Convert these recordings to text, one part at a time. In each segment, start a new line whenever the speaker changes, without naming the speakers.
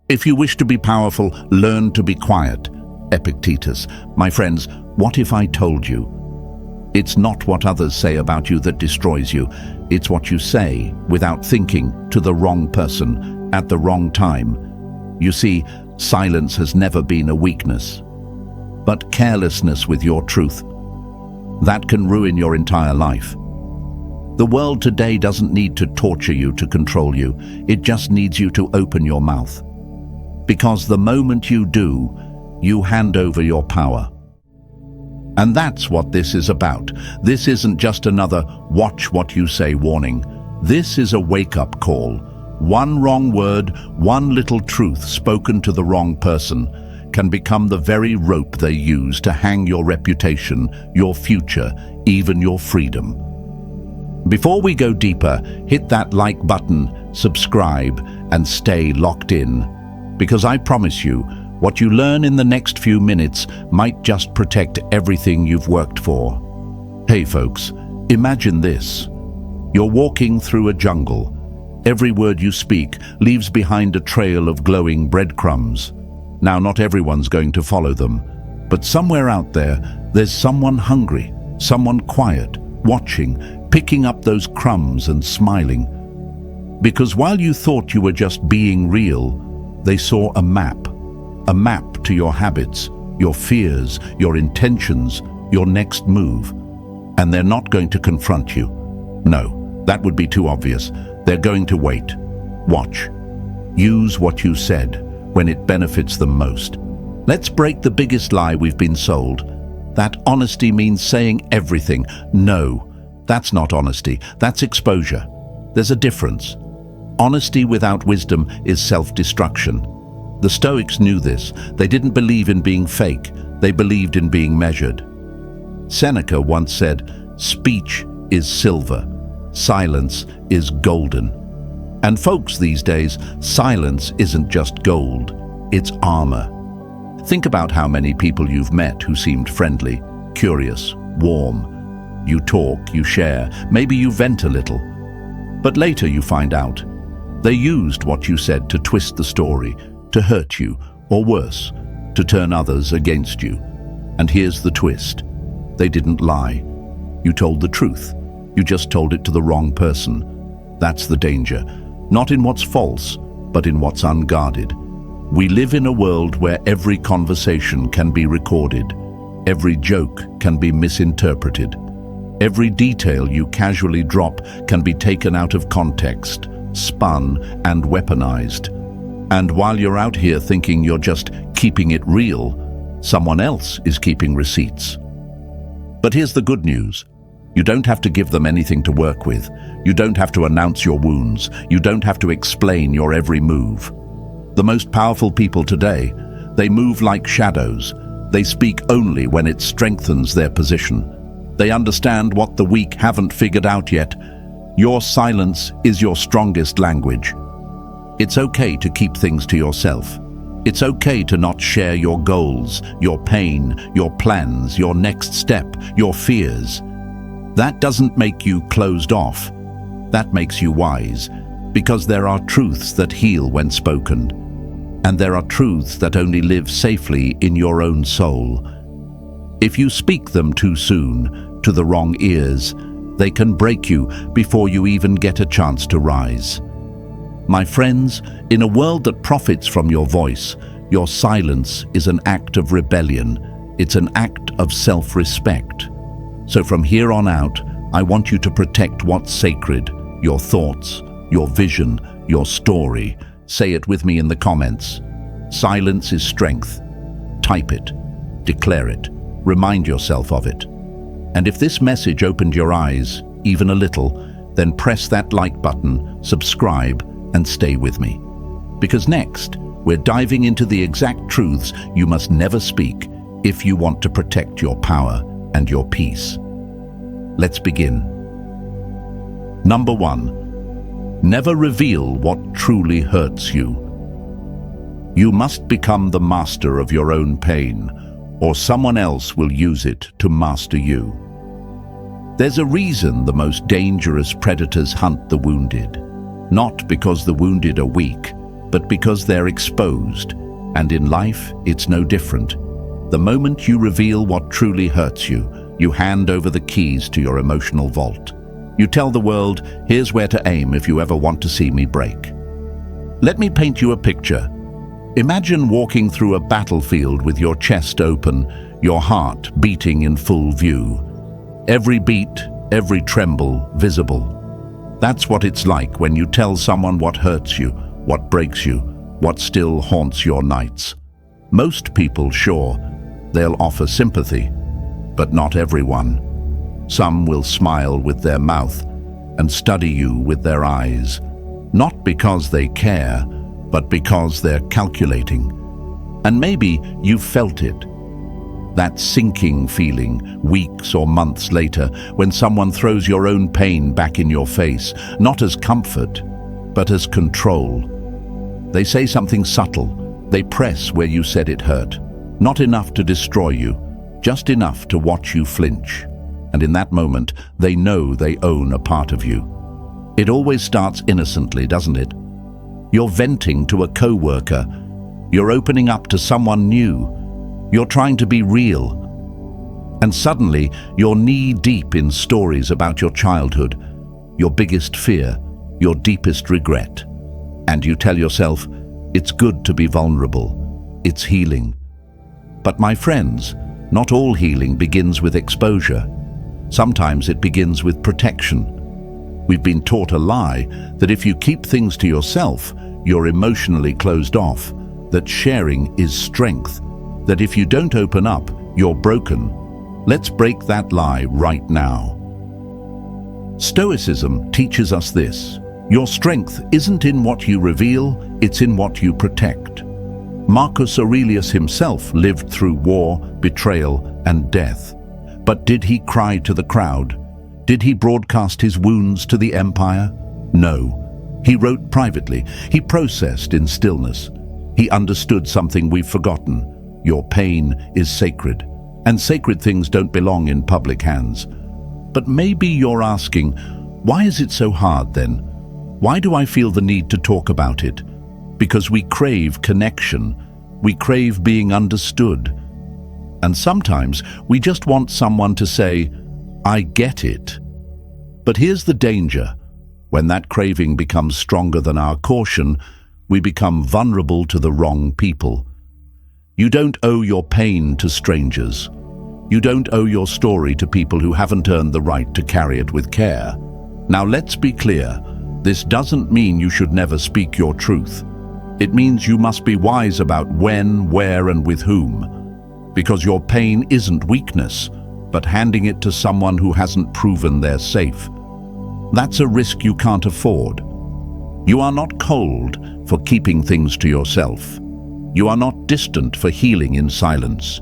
If you wish to be powerful, learn to be quiet. Epictetus. My friends, what if I told you? It's not what others say about you that destroys you. It's what you say, without thinking, to the wrong person, at the wrong time. You see, silence has never been a weakness, but carelessness with your truth. That can ruin your entire life. The world today doesn't need to torture you to control you. It just needs you to open your mouth. Because the moment you do, you hand over your power. And that's what this is about. This isn't just another watch what you say warning. This is a wake-up call. One wrong word, one little truth spoken to the wrong person can become the very rope they use to hang your reputation, your future, even your freedom. Before we go deeper, hit that like button, subscribe, and stay locked in. Because I promise you, what you learn in the next few minutes might just protect everything you've worked for. Hey folks, imagine this. You're walking through a jungle. Every word you speak leaves behind a trail of glowing breadcrumbs. Now, not everyone's going to follow them, but somewhere out there, there's someone hungry, someone quiet, watching, picking up those crumbs and smiling. Because while you thought you were just being real, they saw a map to your habits, your fears, your intentions, your next move. And they're not going to confront you. No, that would be too obvious. They're going to wait. Watch. Use what you said when it benefits them most. Let's break the biggest lie we've been sold. That honesty means saying everything. No, that's not honesty. That's exposure. There's a difference. Honesty without wisdom is self-destruction. The Stoics knew this. They didn't believe in being fake. They believed in being measured. Seneca once said, "Speech is silver, silence is golden." And folks, these days, silence isn't just gold, it's armor. Think about how many people you've met who seemed friendly, curious, warm. You talk, you share, maybe you vent a little. But later you find out, they used what you said to twist the story, to hurt you, or worse, to turn others against you. And here's the twist. They didn't lie. You told the truth. You just told it to the wrong person. That's the danger. Not in what's false, but in what's unguarded. We live in a world where every conversation can be recorded. Every joke can be misinterpreted. Every detail you casually drop can be taken out of context, spun, and weaponized. And while you're out here thinking you're just keeping it real, someone else is keeping receipts. But here's the good news. You don't have to give them anything to work with. You don't have to announce your wounds. You don't have to explain your every move. The most powerful people today, they move like shadows. They speak only when it strengthens their position. They understand what the weak haven't figured out yet. Your silence is your strongest language. It's okay to keep things to yourself. It's okay to not share your goals, your pain, your plans, your next step, your fears. That doesn't make you closed off. That makes you wise, because there are truths that heal when spoken. And there are truths that only live safely in your own soul. If you speak them too soon, to the wrong ears, they can break you before you even get a chance to rise. My friends, in a world that profits from your voice, your silence is an act of rebellion. It's an act of self-respect. So from here on out, I want you to protect what's sacred, your thoughts, your vision, your story. Say it with me in the comments. Silence is strength. Type it. Declare it. Remind yourself of it. And if this message opened your eyes, even a little, then press that like button, subscribe, and stay with me. Because next, we're diving into the exact truths you must never speak if you want to protect your power and your peace. Let's begin. Number 1. Never reveal what truly hurts you. You must become the master of your own pain, or someone else will use it to master you. There's a reason the most dangerous predators hunt the wounded. Not because the wounded are weak, but because they're exposed. And in life, it's no different. The moment you reveal what truly hurts you, you hand over the keys to your emotional vault. You tell the world, here's where to aim if you ever want to see me break. Let me paint you a picture. Imagine walking through a battlefield with your chest open, your heart beating in full view. Every beat, every tremble visible. That's what it's like when you tell someone what hurts you, what breaks you, what still haunts your nights. Most people, sure, they'll offer sympathy, but not everyone. Some will smile with their mouth and study you with their eyes, not because they care, but because they're calculating. And maybe you've felt it. That sinking feeling, weeks or months later, when someone throws your own pain back in your face, not as comfort, but as control. They say something subtle. They press where you said it hurt. Not enough to destroy you, just enough to watch you flinch. And in that moment, they know they own a part of you. It always starts innocently, doesn't it? You're venting to a coworker. You're opening up to someone new. You're trying to be real. And suddenly, you're knee-deep in stories about your childhood, your biggest fear, your deepest regret. And you tell yourself, it's good to be vulnerable. It's healing. But my friends, not all healing begins with exposure. Sometimes it begins with protection. We've been taught a lie that if you keep things to yourself, you're emotionally closed off, that sharing is strength, that if you don't open up, you're broken. Let's break that lie right now. Stoicism teaches us this. Your strength isn't in what you reveal, it's in what you protect. Marcus Aurelius himself lived through war, betrayal, and death. But did he cry to the crowd? Did he broadcast his wounds to the empire? No. He wrote privately. He processed in stillness. He understood something we've forgotten. Your pain is sacred, and sacred things don't belong in public hands. But maybe you're asking, why is it so hard then? Why do I feel the need to talk about it? Because we crave connection. We crave being understood. And sometimes we just want someone to say, I get it. But here's the danger. When that craving becomes stronger than our caution, we become vulnerable to the wrong people. You don't owe your pain to strangers. You don't owe your story to people who haven't earned the right to carry it with care. Now let's be clear. This doesn't mean you should never speak your truth. It means you must be wise about when, where, and with whom. Because your pain isn't weakness, but handing it to someone who hasn't proven they're safe. That's a risk you can't afford. You are not cold for keeping things to yourself. You are not distant for healing in silence.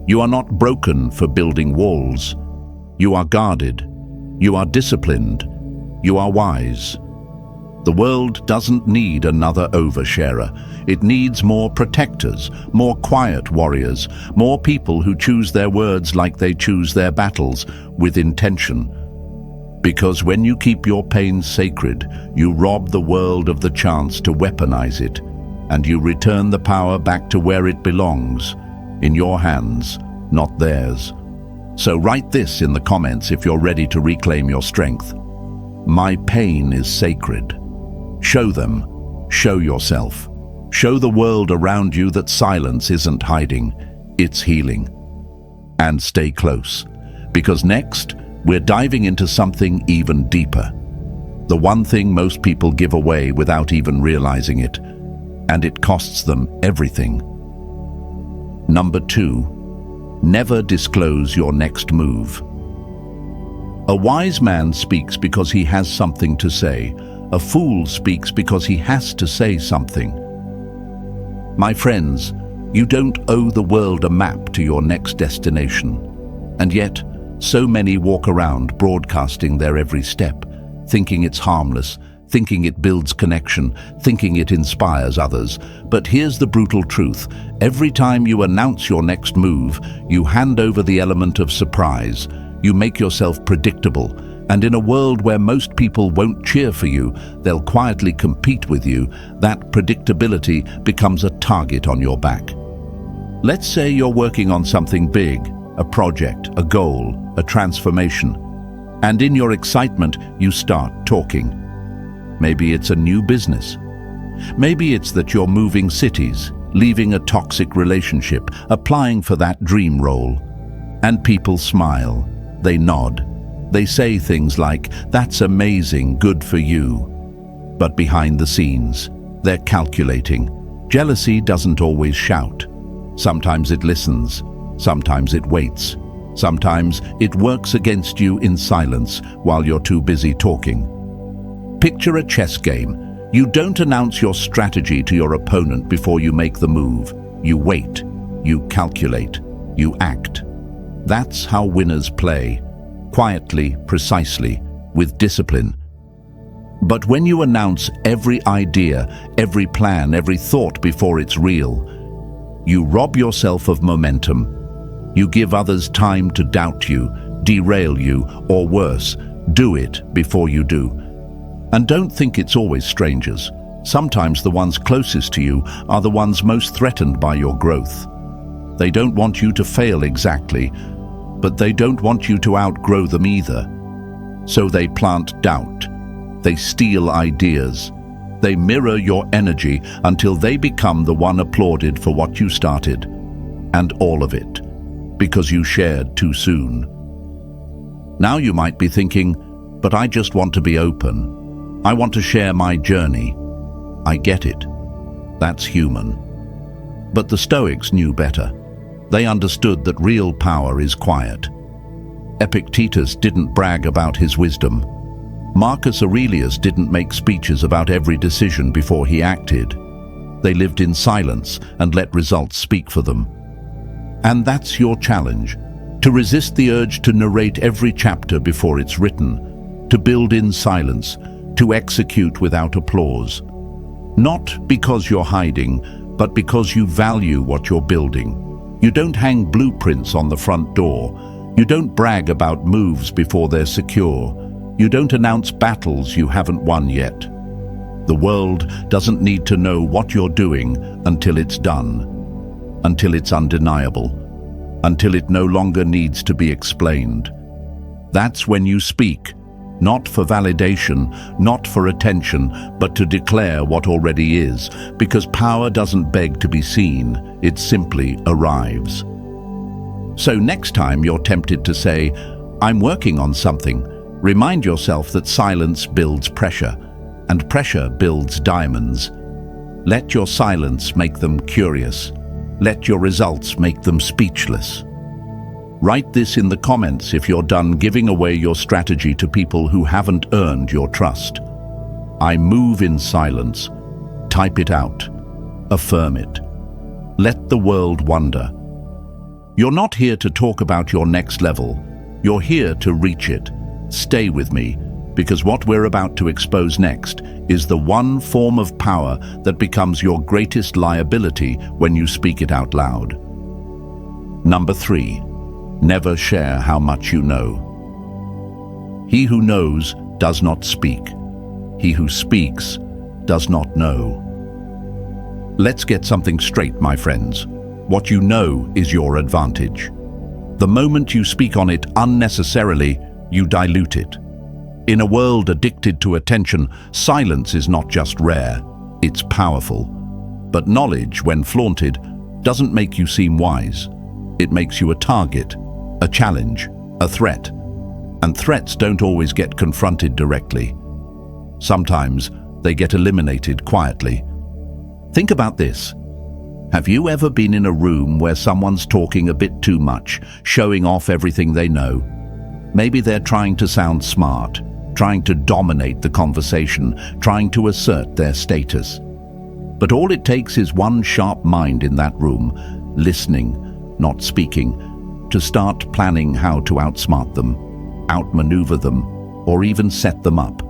You are not broken for building walls. You are guarded. You are disciplined. You are wise. The world doesn't need another oversharer. It needs more protectors, more quiet warriors, more people who choose their words like they choose their battles, with intention. Because when you keep your pain sacred, you rob the world of the chance to weaponize it, and you return the power back to where it belongs, in your hands, not theirs. So write this in the comments if you're ready to reclaim your strength. My pain is sacred. Show them. Show yourself. Show the world around you that silence isn't hiding, it's healing. And stay close, because next, we're diving into something even deeper. The one thing most people give away without even realizing it, and it costs them everything. Number 2, never disclose your next move. A wise man speaks because he has something to say. A fool speaks because he has to say something. My friends, you don't owe the world a map to your next destination. And yet, so many walk around broadcasting their every step, thinking it's harmless, thinking it builds connection, thinking it inspires others. But here's the brutal truth. Every time you announce your next move, you hand over the element of surprise. You make yourself predictable, And in a world where most people won't cheer for you, they'll quietly compete with you, that predictability becomes a target on your back. Let's say you're working on something big, a project, a goal, a transformation, and in your excitement, you start talking. Maybe it's a new business. Maybe it's that you're moving cities, leaving a toxic relationship, applying for that dream role. And people smile, they nod, they say things like, "That's amazing, good for you." But behind the scenes, they're calculating. Jealousy doesn't always shout. Sometimes it listens, sometimes it waits. Sometimes it works against you in silence while you're too busy talking. Picture a chess game. You don't announce your strategy to your opponent before you make the move. You wait, you calculate, you act. That's how winners play, quietly, precisely, with discipline. But when you announce every idea, every plan, every thought before it's real, you rob yourself of momentum. You give others time to doubt you, derail you, or worse, do it before you do. And don't think it's always strangers. Sometimes the ones closest to you are the ones most threatened by your growth. They don't want you to fail exactly, but they don't want you to outgrow them either. So they plant doubt. They steal ideas. They mirror your energy until they become the one applauded for what you started. And all of it, because you shared too soon. Now you might be thinking, but I just want to be open. I want to share my journey. I get it. That's human. But the Stoics knew better. They understood that real power is quiet. Epictetus didn't brag about his wisdom. Marcus Aurelius didn't make speeches about every decision before he acted. They lived in silence and let results speak for them. And that's your challenge, to resist the urge to narrate every chapter before it's written, to build in silence, to execute without applause. Not because you're hiding, but because you value what you're building. You don't hang blueprints on the front door. You don't brag about moves before they're secure. You don't announce battles you haven't won yet. The world doesn't need to know what you're doing until it's done, until it's undeniable, until it no longer needs to be explained. That's when you speak, not for validation, not for attention, but to declare what already is, because power doesn't beg to be seen, it simply arrives. So next time you're tempted to say, "I'm working on something," remind yourself that silence builds pressure, and pressure builds diamonds. Let your silence make them curious. Let your results make them speechless. Write this in the comments if you're done giving away your strategy to people who haven't earned your trust. I move in silence. Type it out. Affirm it. Let the world wonder. You're not here to talk about your next level. You're here to reach it. Stay with me, because what we're about to expose next is the one form of power that becomes your greatest liability when you speak it out loud. Number 3. Never share how much you know. He who knows does not speak. He who speaks does not know. Let's get something straight, my friends. What you know is your advantage. The moment you speak on it unnecessarily, you dilute it. In a world addicted to attention, silence is not just rare, it's powerful. But knowledge, when flaunted, doesn't make you seem wise. It makes you a target, a challenge, a threat. And threats don't always get confronted directly. Sometimes they get eliminated quietly. Think about this. Have you ever been in a room where someone's talking a bit too much, showing off everything they know? Maybe they're trying to sound smart, trying to dominate the conversation, trying to assert their status. But all it takes is one sharp mind in that room, listening, not speaking, to start planning how to outsmart them, outmaneuver them, or even set them up.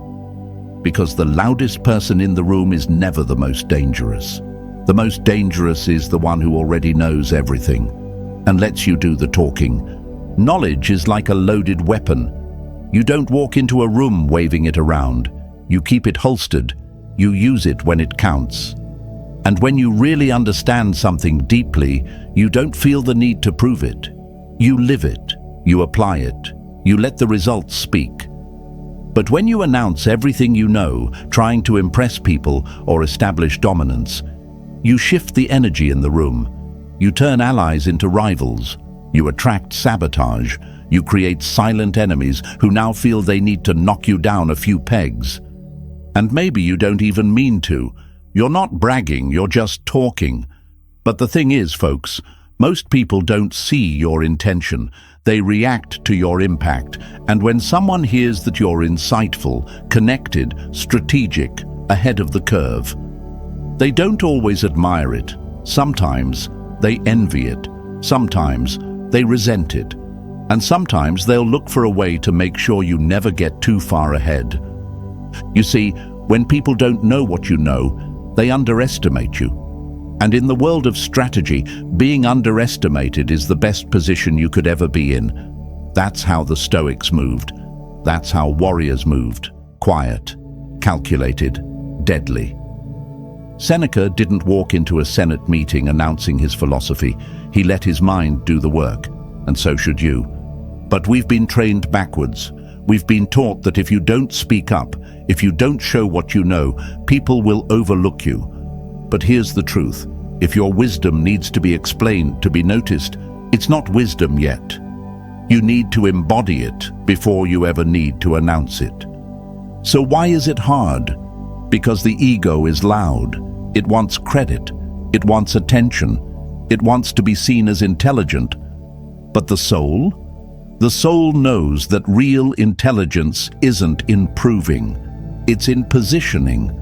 Because the loudest person in the room is never the most dangerous. The most dangerous is the one who already knows everything and lets you do the talking. Knowledge is like a loaded weapon. You don't walk into a room waving it around. You keep it holstered. You use it when it counts. And when you really understand something deeply, you don't feel the need to prove it. You live it. You apply it. You let the results speak. But when you announce everything you know, trying to impress people or establish dominance, you shift the energy in the room. You turn allies into rivals. You attract sabotage. You create silent enemies who now feel they need to knock you down a few pegs. And maybe you don't even mean to. You're not bragging, you're just talking. But the thing is, folks, most people don't see your intention. They react to your impact. And when someone hears that you're insightful, connected, strategic, ahead of the curve, they don't always admire it. Sometimes they envy it. Sometimes they resent it. And sometimes they'll look for a way to make sure you never get too far ahead. You see, when people don't know what you know, they underestimate you. And in the world of strategy, being underestimated is the best position you could ever be in. That's how the Stoics moved. That's how warriors moved. Quiet, calculated, deadly. Seneca didn't walk into a Senate meeting announcing his philosophy. He let his mind do the work, and so should you. But we've been trained backwards. We've been taught that if you don't speak up, if you don't show what you know, people will overlook you. But here's the truth. If your wisdom needs to be explained, to be noticed, it's not wisdom yet. You need to embody it before you ever need to announce it. So why is it hard? Because the ego is loud. It wants credit. It wants attention. It wants to be seen as intelligent. But the soul? The soul knows that real intelligence isn't in proving. It's in positioning.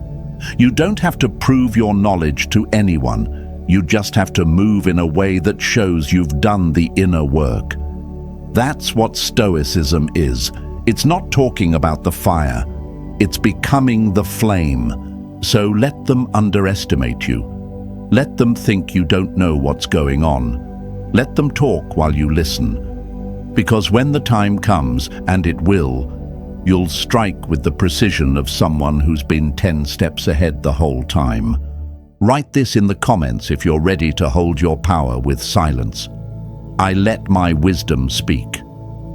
You don't have to prove your knowledge to anyone. You just have to move in a way that shows you've done the inner work. That's what Stoicism is. It's not talking about the fire. It's becoming the flame. So let them underestimate you. Let them think you don't know what's going on. Let them talk while you listen. Because when the time comes, and it will, you'll strike with the precision of someone who's been 10 steps ahead the whole time. Write this in the comments if you're ready to hold your power with silence. I let my wisdom speak.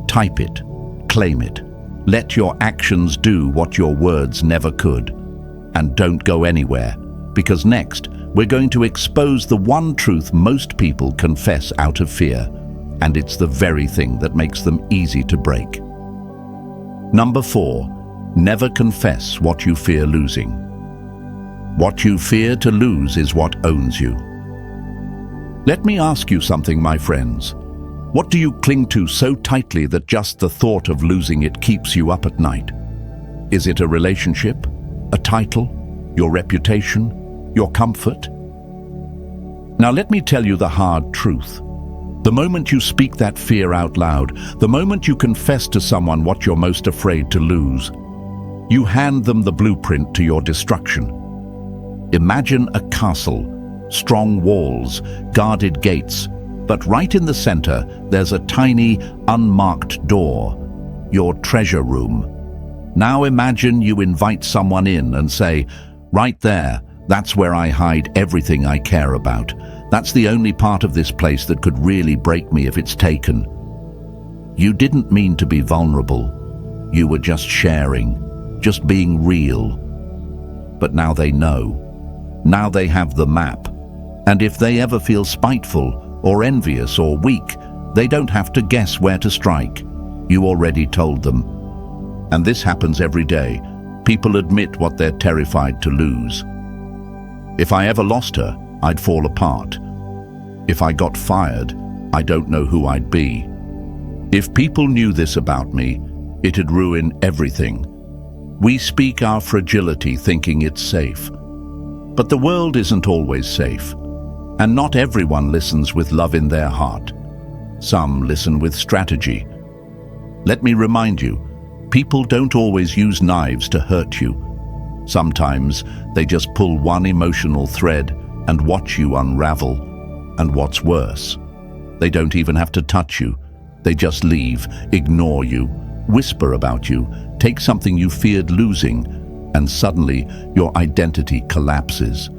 Type it. Claim it. Let your actions do what your words never could. And don't go anywhere, because next, we're going to expose the one truth most people confess out of fear, and it's the very thing that makes them easy to break. Number 4, never confess what you fear losing. What you fear to lose is what owns you. Let me ask you something, my friends. What do you cling to so tightly that just the thought of losing it keeps you up at night? Is it a relationship, a title, your reputation, your comfort? Now let me tell you the hard truth. The moment you speak that fear out loud, the moment you confess to someone what you're most afraid to lose, you hand them the blueprint to your destruction. Imagine a castle, strong walls, guarded gates, but right in the center, there's a tiny, unmarked door, your treasure room. Now imagine you invite someone in and say, right there, that's where I hide everything I care about. That's the only part of this place that could really break me if it's taken. You didn't mean to be vulnerable. You were just sharing, just being real. But now they know. Now they have the map. And if they ever feel spiteful or envious or weak, they don't have to guess where to strike. You already told them. And this happens every day. People admit what they're terrified to lose. If I ever lost her, I'd fall apart. If I got fired, I don't know who I'd be. If people knew this about me, it'd ruin everything. We speak our fragility thinking it's safe. But the world isn't always safe. And not everyone listens with love in their heart. Some listen with strategy. Let me remind you, people don't always use knives to hurt you. Sometimes they just pull one emotional thread and watch you unravel. And what's worse, they don't even have to touch you. They just leave, ignore you, whisper about you, take something you feared losing, and suddenly your identity collapses.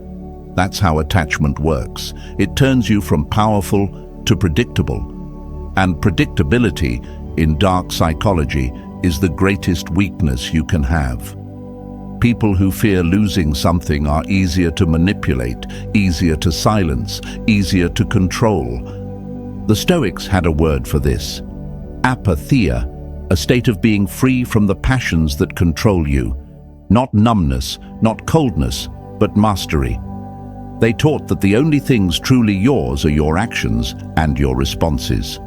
That's how attachment works. It turns you from powerful to predictable. And predictability, in dark psychology, is the greatest weakness you can have. People who fear losing something are easier to manipulate, easier to silence, easier to control. The Stoics had a word for this: apatheia, a state of being free from the passions that control you. Not numbness, not coldness, but mastery. They taught that the only things truly yours are your actions and your responses.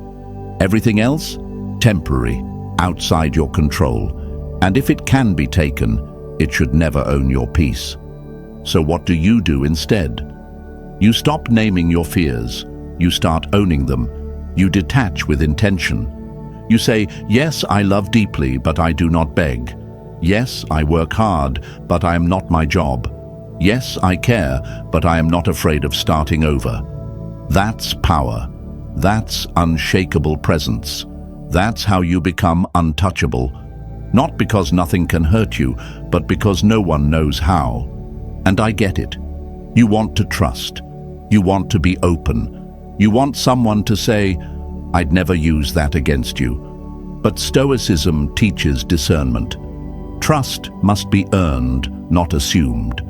Everything else? Temporary, outside your control. And if it can be taken, it should never own your peace. So what do you do instead? You stop naming your fears. You start owning them. You detach with intention. You say, yes, I love deeply, but I do not beg. Yes, I work hard, but I am not my job. Yes, I care, but I am not afraid of starting over. That's power. That's unshakable presence. That's how you become untouchable. Not because nothing can hurt you, but because no one knows how. And I get it. You want to trust. You want to be open. You want someone to say, I'd never use that against you. But Stoicism teaches discernment. Trust must be earned, not assumed.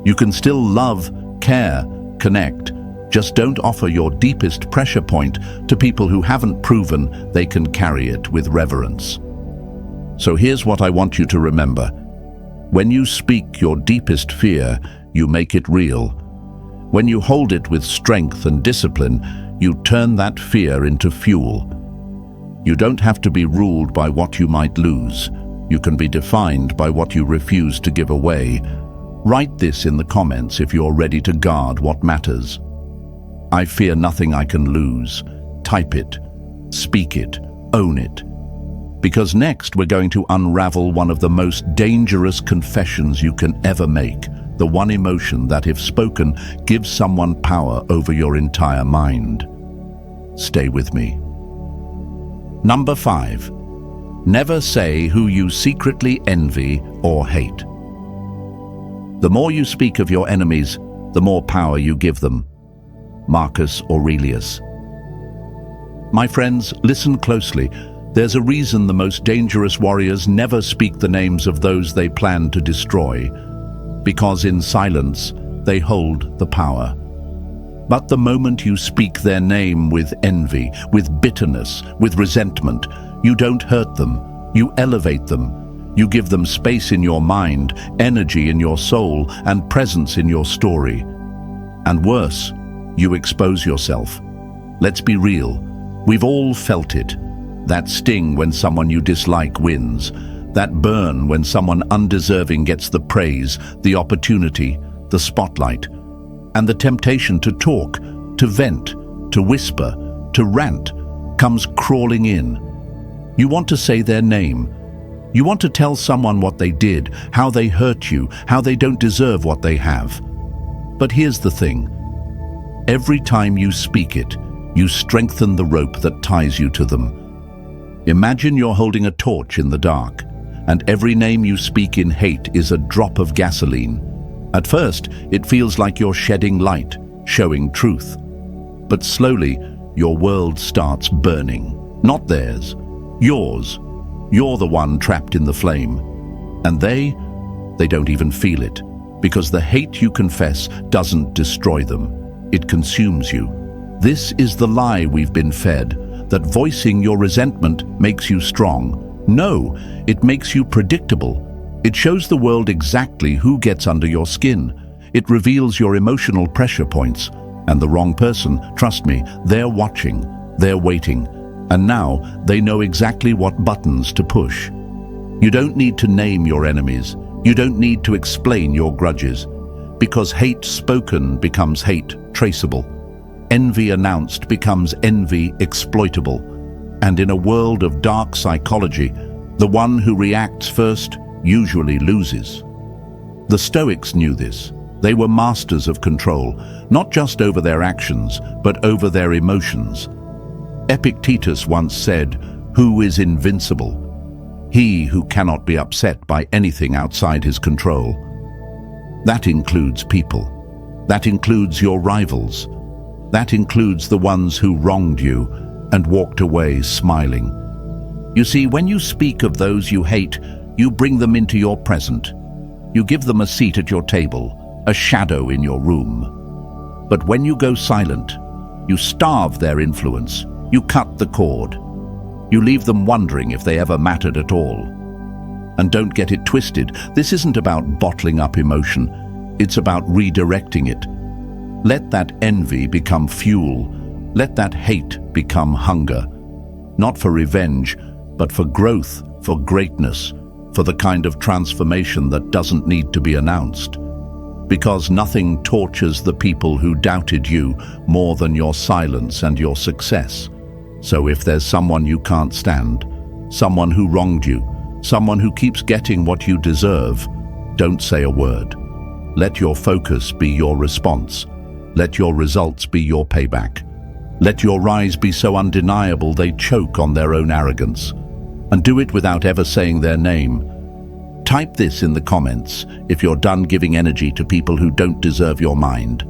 You can still love, care, connect. Just don't offer your deepest pressure point to people who haven't proven they can carry it with reverence. So here's what I want you to remember. When you speak your deepest fear, you make it real. When you hold it with strength and discipline, you turn that fear into fuel. You don't have to be ruled by what you might lose. You can be defined by what you refuse to give away. Write this in the comments if you're ready to guard what matters. I fear nothing I can lose. Type it, speak it, own it. Because next we're going to unravel one of the most dangerous confessions you can ever make, the one emotion that, if spoken, gives someone power over your entire mind. Stay with me. Number 5. Never say who you secretly envy or hate. The more you speak of your enemies, the more power you give them. Marcus Aurelius. My friends, listen closely. There's a reason the most dangerous warriors never speak the names of those they plan to destroy, because in silence they hold the power. But the moment you speak their name with envy, with bitterness, with resentment, you don't hurt them, you elevate them. You give them space in your mind, energy in your soul, and presence in your story. And worse, you expose yourself. Let's be real. We've all felt it. That sting when someone you dislike wins. That burn when someone undeserving gets the praise, the opportunity, the spotlight. And the temptation to talk, to vent, to whisper, to rant comes crawling in. You want to say their name. You want to tell someone what they did, how they hurt you, how they don't deserve what they have. But here's the thing. Every time you speak it, you strengthen the rope that ties you to them. Imagine you're holding a torch in the dark, and every name you speak in hate is a drop of gasoline. At first, it feels like you're shedding light, showing truth. But slowly, your world starts burning. Not theirs, yours. You're the one trapped in the flame. And they don't even feel it, because the hate you confess doesn't destroy them. It consumes you. This is the lie we've been fed, that voicing your resentment makes you strong. No, it makes you predictable. It shows the world exactly who gets under your skin. It reveals your emotional pressure points. And the wrong person, trust me, they're watching, they're waiting. And now they know exactly what buttons to push. You don't need to name your enemies. You don't need to explain your grudges. Because hate spoken becomes hate traceable. Envy announced becomes envy exploitable. And in a world of dark psychology, the one who reacts first usually loses. The Stoics knew this. They were masters of control, not just over their actions, but over their emotions. Epictetus once said, "Who is invincible?" He who cannot be upset by anything outside his control. That includes people. That includes your rivals. That includes the ones who wronged you and walked away smiling. You see, when you speak of those you hate, you bring them into your present. You give them a seat at your table, a shadow in your room. But when you go silent, you starve their influence. You cut the cord. You leave them wondering if they ever mattered at all. And don't get it twisted, this isn't about bottling up emotion. It's about redirecting it. Let that envy become fuel. Let that hate become hunger. Not for revenge, but for growth, for greatness, for the kind of transformation that doesn't need to be announced. Because nothing tortures the people who doubted you more than your silence and your success. So if there's someone you can't stand, someone who wronged you, someone who keeps getting what you deserve, don't say a word. Let your focus be your response. Let your results be your payback. Let your rise be so undeniable they choke on their own arrogance. And do it without ever saying their name. Type this in the comments if you're done giving energy to people who don't deserve your mind.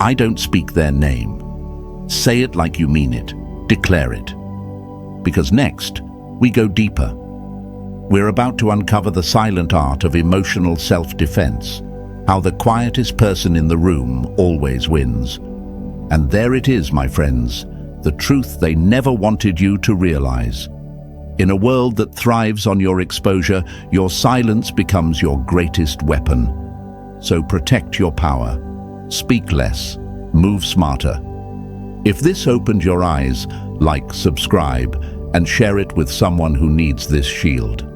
I don't speak their name. Say it like you mean it. Declare it. Because next, we go deeper. We're about to uncover the silent art of emotional self-defense. How the quietest person in the room always wins. And there it is, my friends, the truth they never wanted you to realize. In a world that thrives on your exposure, your silence becomes your greatest weapon. So protect your power. Speak less. Move smarter. If this opened your eyes, like, subscribe, and share it with someone who needs this shield.